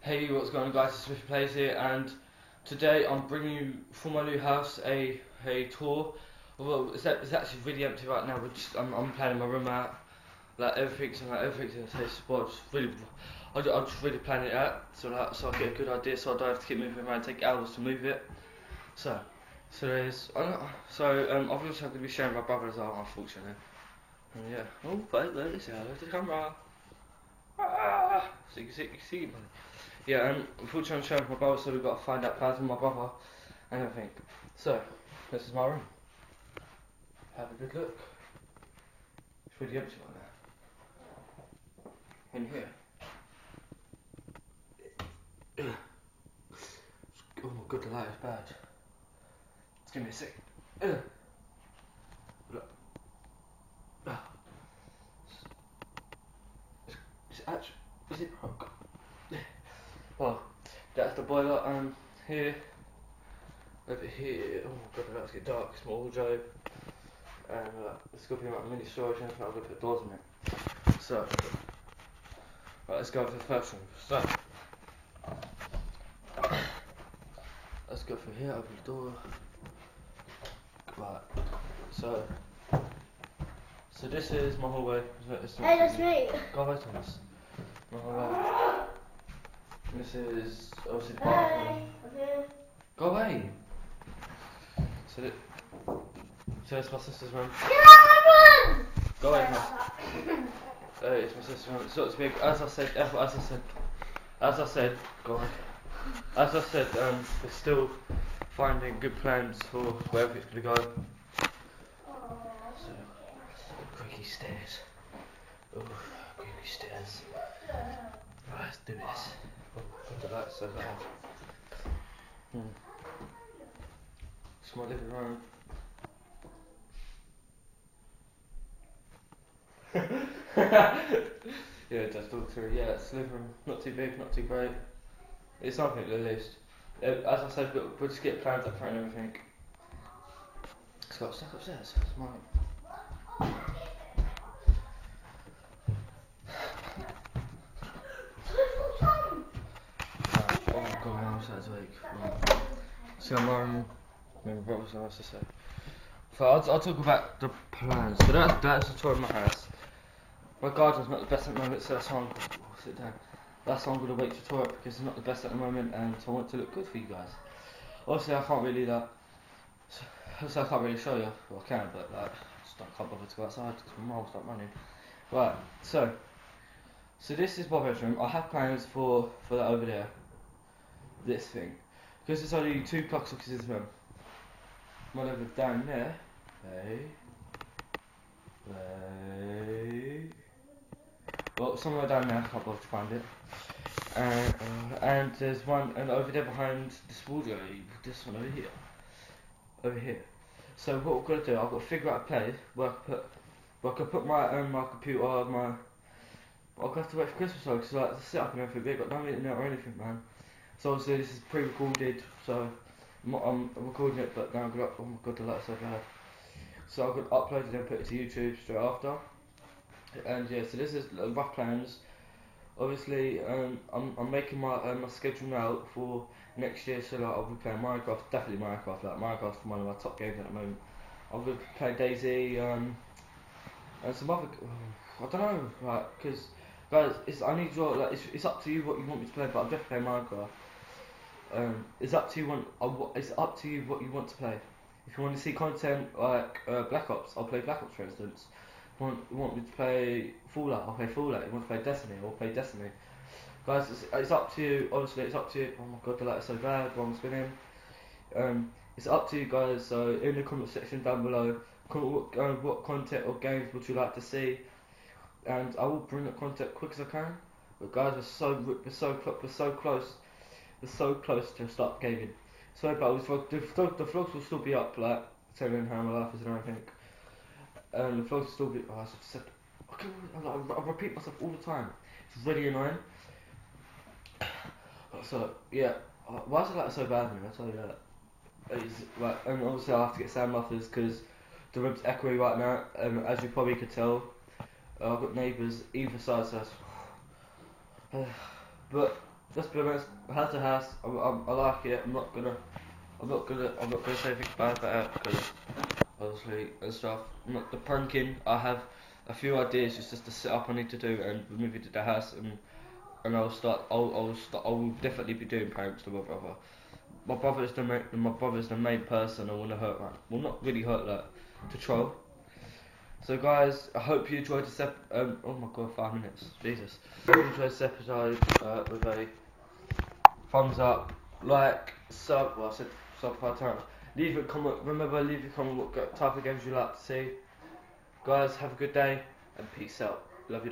Hey, what's going on, guys? It's Swift Plays here, and today I'm bringing you from my new house a tour. Although it's actually really empty right now. I'm planning my room out, like everything's in a safe spot. I'm just really planning it out so I get a good idea, so I don't have to keep moving around, take hours to move it. So there's I'm also going to be sharing my brother as well, unfortunately. And yeah. Oh, wait, say hello to the camera. So you can see it. Yeah, and unfortunately I'm showing my brother, so we've got to find out plans with my brother and everything. So, this is my room. Have a good look. It's really empty right now. In here. Oh my god, the light is bad. Just give me a sec. Look. It's actually, is it broke? Well, that's the boiler, here. Over here, oh my god, the lights get dark, it's my wardrobe. And it's going to be like mini storage and everything. I'm going to put doors in it. So, right, let's go for the first one. So, let's go through here, open the door. Right, so this is my hallway. Hey, that's me. Go away, Thomas. My hallway. This is obviously the bathroom. Hey. Go away. So it's my sister's room. Get out of my room! Go away, Thomas. It's my sister's room. So it's big. As I said, go away. As I said, we're still finding good plans for where it's going to go. So, creaky stairs. Oh, creaky stairs. Right, let's do this. Oh, God, the light's so loud. It's my living room. Yeah, just talk through. Yeah, it's the living room. Not too big, not too great. It's something at least. As I said, we'll just get plans up front and everything. It's got stuff upstairs. It's mine. Oh my god, my arm's awake. So my brother's nice to say. So I'll talk about the plans. So that's the tour of my house. My garden's not the best at the moment, so that's why sit down. That's why I'm going to wait to tour it, because it's not the best at the moment, and so I want it to look good for you guys. Obviously, I can't really show you. Well, I can, but I can't bother to go outside because my mom will start running. Right, so this is my bedroom. I have plans for that over there. This thing, because there's only 2 plug sockets in this room. One over down there. Well, somewhere down there. I can't bother to find it. And there's one, and over there behind this wardrobe, this one over here. So what we're gonna do, I've got to figure out a place where I can put my my computer, I'll have to wait for Christmas though, because like the setup and everything, we've got no internet or anything, man. So obviously this is pre-recorded, so I'm recording it, but now I'm gonna, oh my god, the light's so bad. So I'm gonna upload it and put it to YouTube straight after. And yeah, so this is rough plans. Obviously, I'm making my schedule now for next year. So like, I'll be playing Minecraft, definitely Minecraft. Like Minecraft's one of my top games at the moment. I'll be playing DayZ, and some other. I don't know, like, because guys, I need your like. It's up to you what you want me to play, but I'm definitely playing Minecraft. It's up to you it's up to you what you want to play. If you want to see content like Black Ops, I'll play Black Ops, for instance. You want me to play Fallout, I'll play Fallout. You want to play Destiny, I'll play Destiny. Guys, it's up to you. Obviously, it's up to you. Oh my god, the light is so bad while I'm spinning. It's up to you guys. So in the comment section down below, comment what content or games would you like to see, and I will bring the content quick as I can. But guys, we're so close to start gaming. So, but the vlogs will still be up, like telling how my life is and everything. The vlogs will still be. Oh, I repeat myself all the time. It's really annoying. So yeah, why is it like so bad, man? I tell you that. It's like, and obviously I have to get sound mufflers because the room's echoey right now. As you probably could tell, I've got neighbours either side, so that's but let's be honest, house to house, I like it. I'm not gonna say anything bad about it because obviously and stuff. Not the pranking. I have a few ideas just to set up I need to do and move it to the house and I will definitely be doing pranks to my brother. My brother's the main person I want to hurt, man. Well, not really hurt, like to troll. So guys, I hope you enjoyed this oh my god, 5 minutes, Jesus. I hope you enjoyed this episode with a thumbs up, like, sub. Well, I said sub 5 times. Leave a comment. Remember, leave a comment what type of games you like to see. Guys, have a good day and peace out. Love you.